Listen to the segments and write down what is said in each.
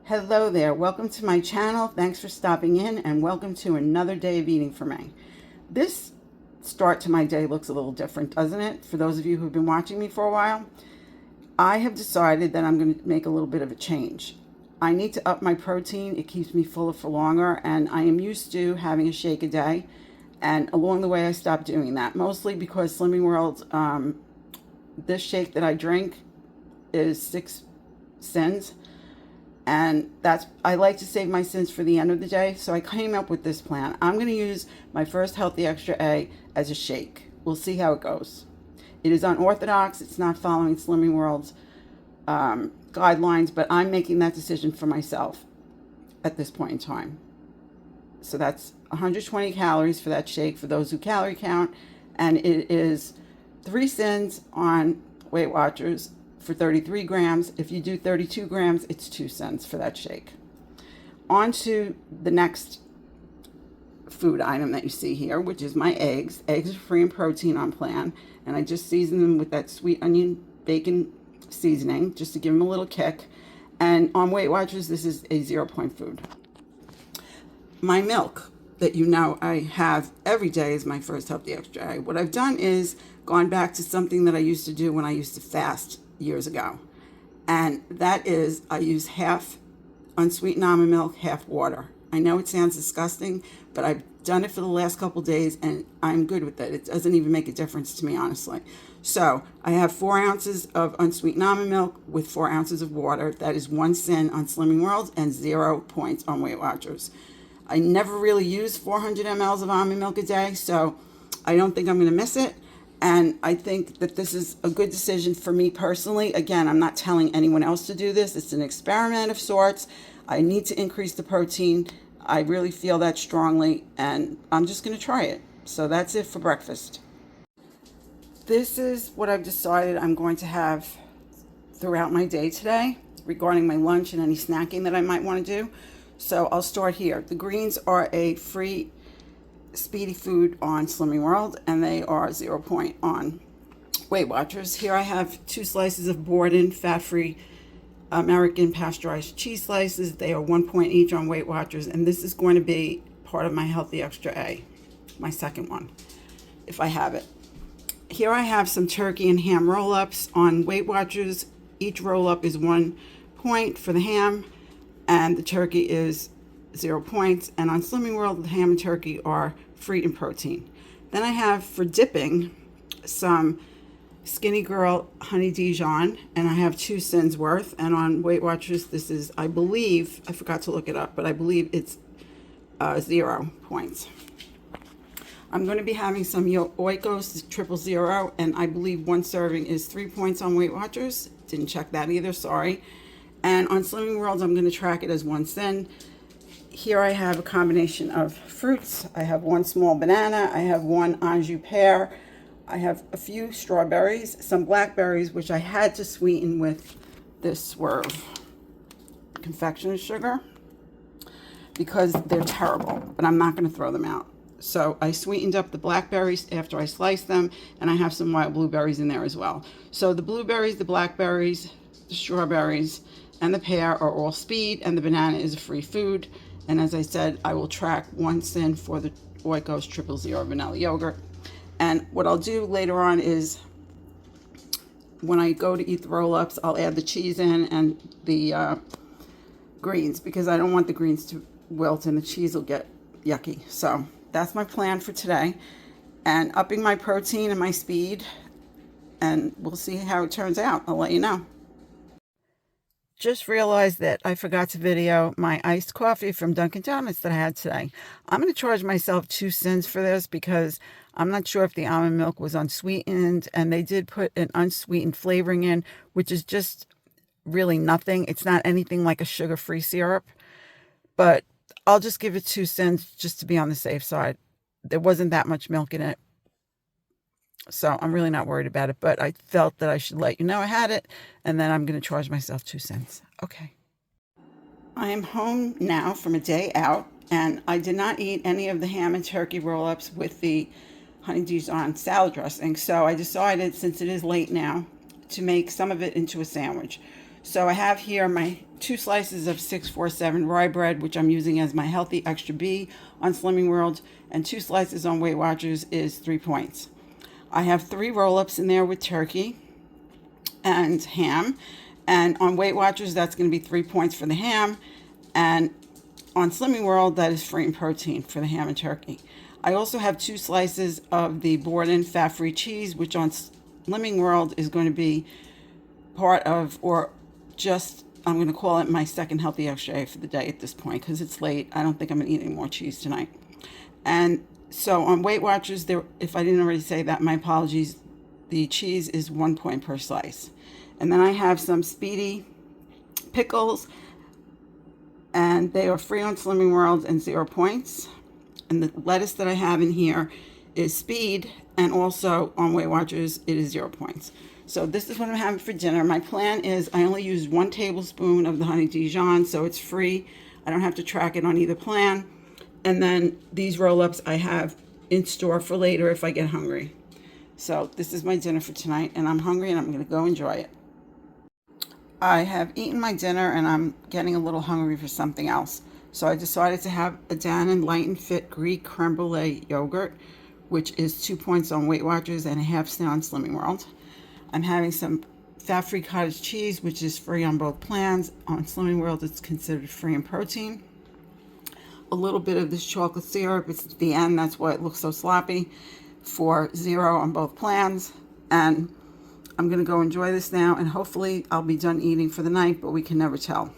Hello there, welcome to my channel. Thanks for stopping in and welcome to another day of eating for me. This start to my day looks a little different, doesn't it? For those of you who've been watching me for a while, I have decided that I'm going to make a little bit of a change. I need to up my protein. It keeps me fuller for longer, and I am used to having a shake a day, and along the way I stopped doing that, mostly because Slimming World, this shake that I drink is 6 cents. And I like to save my sins for the end of the day. So I came up with this plan. I'm going to use my first Healthy Extra A as a shake. We'll see how it goes. It is unorthodox. It's not following Slimming World's guidelines, but I'm making that decision for myself at this point in time. So that's 120 calories for that shake for those who calorie count. And it is 3 cents on Weight Watchers for 33 grams. If you do 32 grams, it's 2 cents for that shake. On to the next food item that you see here, which is my eggs. Eggs are free in protein on plan, and I just season them with that sweet onion bacon seasoning just to give them a little kick. And on Weight Watchers, this is a 0-point food. My milk that you know I have every day is my first Healthy Extra A. What I've done is gone back to something that I used to do when I used to fast years ago, and that is I use half unsweetened almond milk, half water. I know it sounds disgusting, but I've done it for the last couple days and I'm good with it. It doesn't even make a difference to me, honestly. So I have 4 ounces of unsweetened almond milk with 4 ounces of water. That is 1 cent on Slimming World and 0 points on Weight Watchers. I never really use 400 mLs of almond milk a day, so I don't think I'm going to miss it. And I think that this is a good decision for me personally. Again, I'm not telling anyone else to do this. It's an experiment of sorts. I need to increase the protein. I really feel that strongly, and I'm just going to try it. So that's it for breakfast. This is what I've decided I'm going to have throughout my day today regarding my lunch and any snacking that I might want to do. So I'll start here. The greens are a free speedy food on Slimming World, and they are 0 point on Weight Watchers. Here I have 2 slices of Borden fat-free American pasteurized cheese slices. They are 1 point each on Weight Watchers, and this is going to be part of my Healthy Extra A, my second one, if I have it. Here I have some turkey and ham roll-ups on Weight Watchers. Each roll-up is 1 point for the ham, and the turkey is 0 points, and on Slimming World, the ham and turkey are free in protein. Then I have for dipping some Skinny Girl Honey Dijon, and I have 2 cents worth. And on Weight Watchers, this is, I believe, I forgot to look it up, but I believe it's 0 points. I'm going to be having some Oikos 000, and I believe 1 serving is 3 points on Weight Watchers. Didn't check that either, sorry. And on Slimming World, I'm going to track it as 1 cent. Here I have a combination of fruits. I have 1 small banana. I have 1 Anjou pear. I have a few strawberries, some blackberries, which I had to sweeten with this Swerve confectioner's sugar because they're terrible, but I'm not going to throw them out. So I sweetened up the blackberries after I sliced them, and I have some wild blueberries in there as well. So the blueberries, the blackberries, the strawberries, and the pear are all speed, and the banana is a free food. And as I said, I will track 1 cent for the Oikos 000 vanilla yogurt. And what I'll do later on is when I go to eat the roll-ups, I'll add the cheese in and the greens, because I don't want the greens to wilt and the cheese will get yucky. So that's my plan for today. And upping my protein and my speed, and we'll see how it turns out. I'll let you know. Just realized that I forgot to video my iced coffee from Dunkin' Donuts that I had today. I'm going to charge myself 2 cents for this because I'm not sure if the almond milk was unsweetened, and they did put an unsweetened flavoring in, which is just really nothing. It's not anything like a sugar-free syrup, but I'll just give it 2 cents just to be on the safe side. There wasn't that much milk in it, so I'm really not worried about it, but I felt that I should let you know I had it, and then I'm going to charge myself 2 cents. Okay. I am home now from a day out, and I did not eat any of the ham and turkey roll-ups with the honey Dijon salad dressing, so I decided, since it is late now, to make some of it into a sandwich. So I have here my 2 slices of 647 rye bread, which I'm using as my healthy extra B on Slimming World, and 2 slices on Weight Watchers is 3 points. I have 3 roll-ups in there with turkey and ham, and on Weight Watchers that's going to be 3 points for the ham, and on Slimming World that is free in protein for the ham and turkey. I also have 2 slices of the Borden fat-free cheese, which on Slimming World is going to be part of, or just, I'm going to call it my second healthy extra A for the day at this point because it's late. I don't think I'm going to eat any more cheese tonight. And so on Weight Watchers, there, if I didn't already say that, my apologies, the cheese is 1 point per slice. And then I have some Speedy pickles, and they are free on Slimming World and 0 points. And the lettuce that I have in here is Speed, and also on Weight Watchers it is 0 points. So this is what I'm having for dinner. My plan is I only use 1 tablespoon of the honey Dijon, so it's free. I don't have to track it on either plan. And then these roll-ups I have in store for later if I get hungry. So this is my dinner for tonight, and I'm hungry and I'm going to go enjoy it. I have eaten my dinner and I'm getting a little hungry for something else. So I decided to have a Dannon Light and Fit Greek creme brulee yogurt, which is 2 points on Weight Watchers and a half cent on Slimming World. I'm having some fat-free cottage cheese, which is free on both plans. On Slimming World, it's considered free in protein. A little bit of this chocolate syrup. It's at the end. That's why it looks so sloppy. For 0 on both plans. And I'm going to go enjoy this now, and hopefully I'll be done eating for the night, but we can never tell.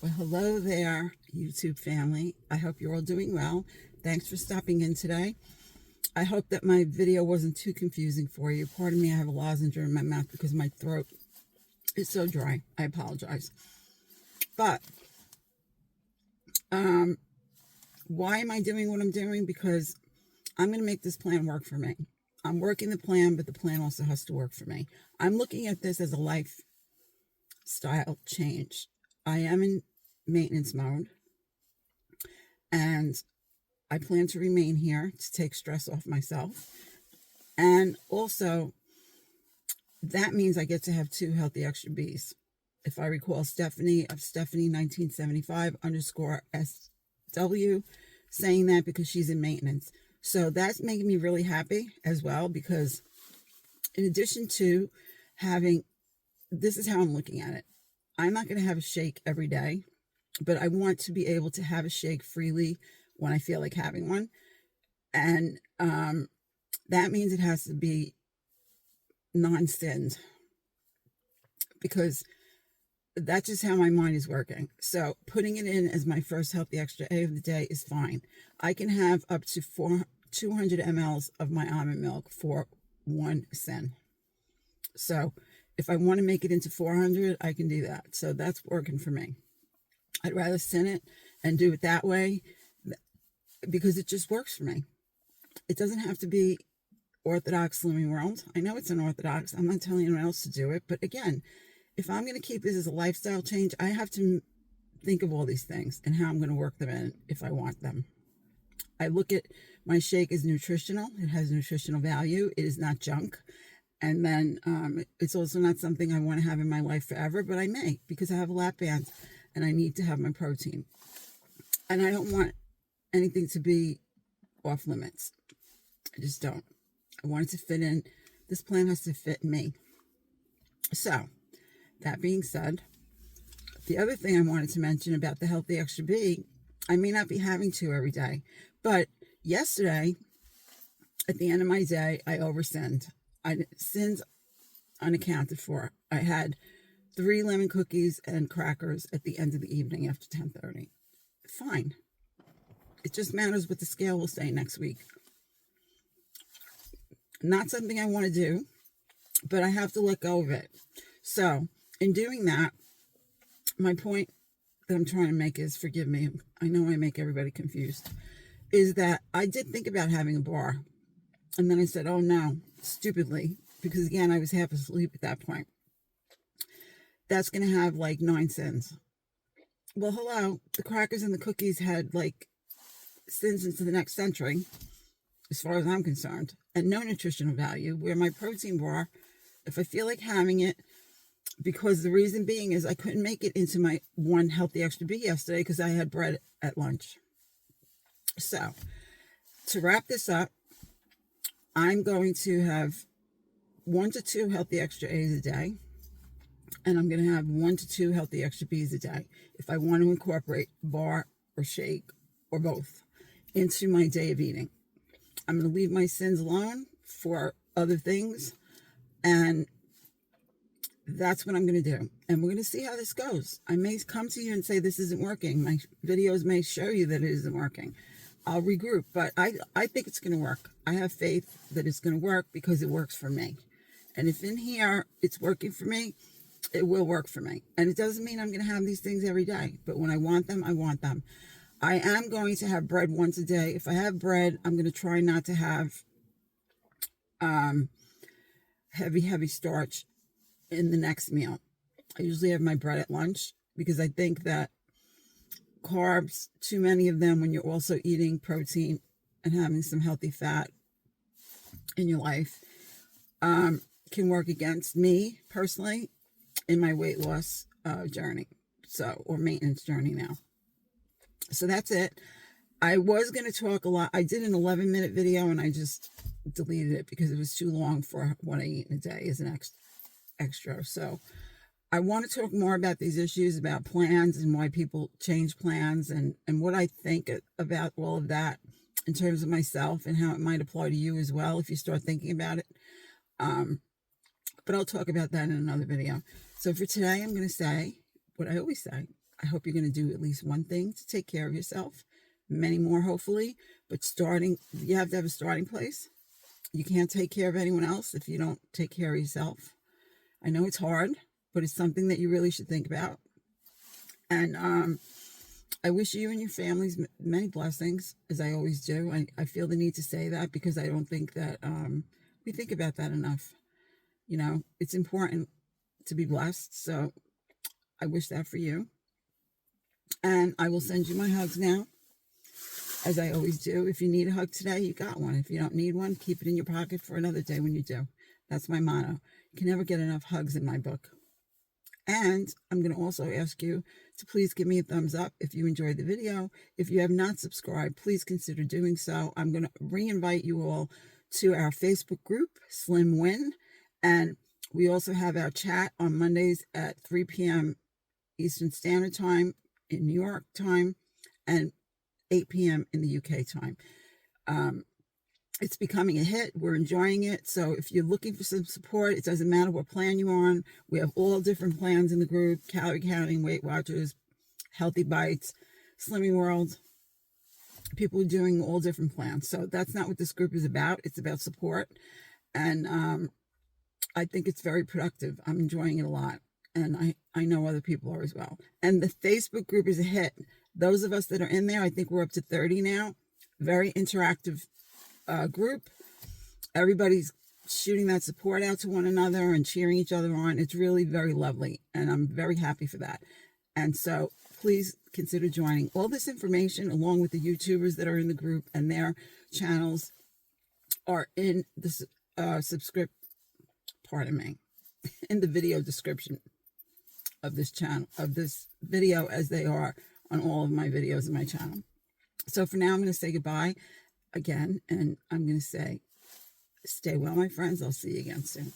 Well, hello there, YouTube family. I hope you're all doing well. Thanks for stopping in today. I hope that my video wasn't too confusing for you. Pardon me, I have a lozenge in my mouth because my throat is so dry. I apologize. But why am I doing what I'm doing? Because I'm going to make this plan work for me. I'm working the plan, but the plan also has to work for me. I'm looking at this as a lifestyle change. I am in maintenance mode, and I plan to remain here to take stress off myself. And also, that means I get to have 2 healthy extra Bs. If I recall Stephanie of Stephanie1975 _SW saying that because she's in maintenance. So that's making me really happy as well, because in addition to having, this is how I'm looking at it. I'm not going to have a shake every day, but I want to be able to have a shake freely when I feel like having one. And that means it has to be non-sinned, because that's just how my mind is working. So putting it in as my first healthy extra A of the day is fine. I can have up to 200 mLs of my almond milk for 1 cent. So if I want to make it into 400, I can do that. So that's working for me. I'd rather sin it and do it that way because it just works for me. It doesn't have to be Orthodox Slimming World. I know it's unorthodox. I'm not telling anyone else to do it. But again, if I'm going to keep this as a lifestyle change, I have to think of all these things and how I'm going to work them in if I want them. I look at my shake as nutritional. It has nutritional value. It is not junk. And then it's also not something I want to have in my life forever, but I may, because I have a lap band and I need to have my protein. And I don't want anything to be off limits. I just don't. I want it to fit in. This plan has to fit me. So, that being said, the other thing I wanted to mention about the Healthy Extra B, I may not be having 2 every day, but yesterday, at the end of my day, I oversinned. Sins unaccounted for. I had 3 lemon cookies and crackers at the end of the evening after 10:30. Fine. It just matters what the scale will say next week. Not something I want to do, but I have to let go of it. So, in doing that, my point that I'm trying to make is, forgive me, I know I make everybody confused, is that I did think about having a bar. And then I said, oh no, stupidly, because again, I was half asleep at that point. That's going to have like 9 cents. Well, hello, the crackers and the cookies had like sins into the next century, as far as I'm concerned, and no nutritional value, where my protein bar, if I feel like having it, because the reason being is I couldn't make it into my one healthy extra B yesterday because I had bread at lunch. So to wrap this up, I'm going to have 1 to 2 healthy extra A's a day, and I'm going to have 1 to 2 healthy extra B's a day if I want to incorporate bar or shake or both into my day of eating. I'm going to leave my sins alone for other things, and that's what I'm going to do. And we're going to see how this goes. I may come to you and say this isn't working. My videos may show you that it isn't working. I'll regroup, but I think it's going to work. I have faith that it's going to work because it works for me. And if in here it's working for me, it will work for me. And it doesn't mean I'm going to have these things every day, but when I want them, I want them. I am going to have bread once a day. If I have bread, I'm going to try not to have heavy starch in the next meal. I usually have my bread at lunch because I think that carbs, too many of them when you're also eating protein and having some healthy fat in your life, can work against me personally in my weight loss journey, or maintenance journey now. So that's it. I was going to talk a lot. I did an 11-minute video and I just deleted it because it was too long for what I eat in a day as an extra. So I want to talk more about these issues, about plans and why people change plans, and what I think about all of that in terms of myself and how it might apply to you as well if you start thinking about it. But I'll talk about that in another video. So for today, I'm going to say what I always say. I hope you're going to do at least one thing to take care of yourself. Many more, hopefully. But you have to have a starting place. You can't take care of anyone else if you don't take care of yourself. I know it's hard, but it's something that you really should think about. And I wish you and your families many blessings, as I always do. I feel the need to say that because I don't think that we think about that enough. You know, it's important to be blessed. So I wish that for you. And I will send you my hugs now, as I always do. If you need a hug today, you got one. If you don't need one, keep it in your pocket for another day when you do. That's my motto. You can never get enough hugs in my book. And I'm going to also ask you to please give me a thumbs up if you enjoyed the video. If you have not subscribed, please consider doing so. I'm going to re-invite you all to our Facebook group, Slim Win. And we also have our chat on Mondays at 3 p.m. Eastern Standard Time in New York time and 8 p.m. in the UK time. It's becoming a hit. We're enjoying it. So if you're looking for some support, it doesn't matter what plan you're on. We have all different plans in the group: calorie counting, Weight Watchers, Healthy Bites, Slimming World. People are doing all different plans. So that's not what this group is about. It's about support. And I think it's very productive. I'm enjoying it a lot. And I know other people are as well. And the Facebook group is a hit. Those of us that are in there, I think we're up to 30 now. Very interactive group. Everybody's shooting that support out to one another and cheering each other on. It's really very lovely. And I'm very happy for that. And so please consider joining. All this information, along with the YouTubers that are in the group and their channels, are in the in the video description of this channel, of this video, as they are on all of my videos in my channel. So for now, I'm going to say goodbye again, and I'm going to say, stay well, my friends. I'll see you again soon.